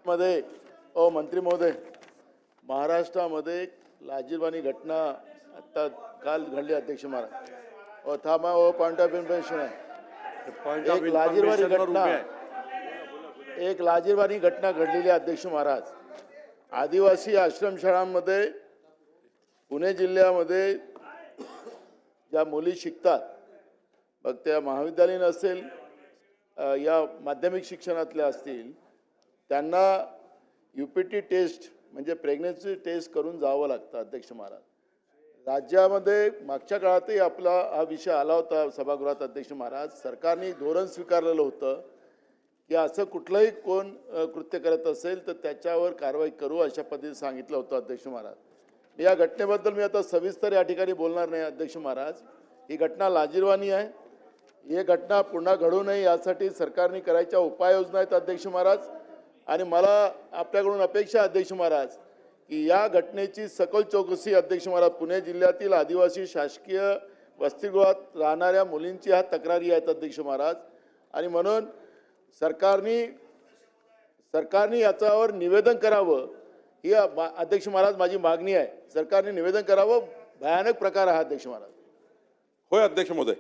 मध्ये मंत्री महोदय, महाराष्ट्रामध्ये लाजिरवाणी घटना आता काल घडली अध्यक्ष महाराज. थांबा, पॉइंट ऑफ इन्फॉर्मेशन आहे. एक लाजिरवाणी घटना घडलेली अध्यक्ष महाराज. आदिवासी आश्रमशाळांमध्ये पुणे जिल्ह्यामध्ये ज्या मुली शिकतात, मग त्या महाविद्यालयीन असेल या माध्यमिक शिक्षणातल्या असतील, त्यांना UPT टेस्ट म्हणजे प्रेग्नन्सी टेस्ट करून जावं लागतं अध्यक्ष महाराज. राज्यामध्ये मागच्या काळातही आपला हा विषय आला होता सभागृहात अध्यक्ष महाराज. सरकारने धोरण स्वीकारलेलं होतं की असं कुठलंही कोण कृत्य करत असेल तर त्याच्यावर कारवाई करू अशा पद्धतीने सांगितलं होतं अध्यक्ष महाराज. या घटनेबद्दल मी आता सविस्तर या ठिकाणी बोलणार नाही अध्यक्ष महाराज. ही घटना लाजिरवाणी आहे. ही घटना पुन्हा घडू नये यासाठी सरकारने करायच्या उपाययोजना आहेत अध्यक्ष महाराज. आणि मला आपल्याकडून अपेक्षा अध्यक्ष महाराज की या घटनेची सखोल चौकशी अध्यक्ष महाराज. पुणे जिल्ह्यातील आदिवासी शासकीय वसतिगृहात राहणाऱ्या मुलींची ह्या तक्रारी आहेत अध्यक्ष महाराज. आणि म्हणून सरकारने याच्यावर निवेदन करावं ही अध्यक्ष महाराज माझी मागणी आहे. सरकारने निवेदन करावं. भयानक प्रकार आहे अध्यक्ष महाराज. होय अध्यक्ष महोदय.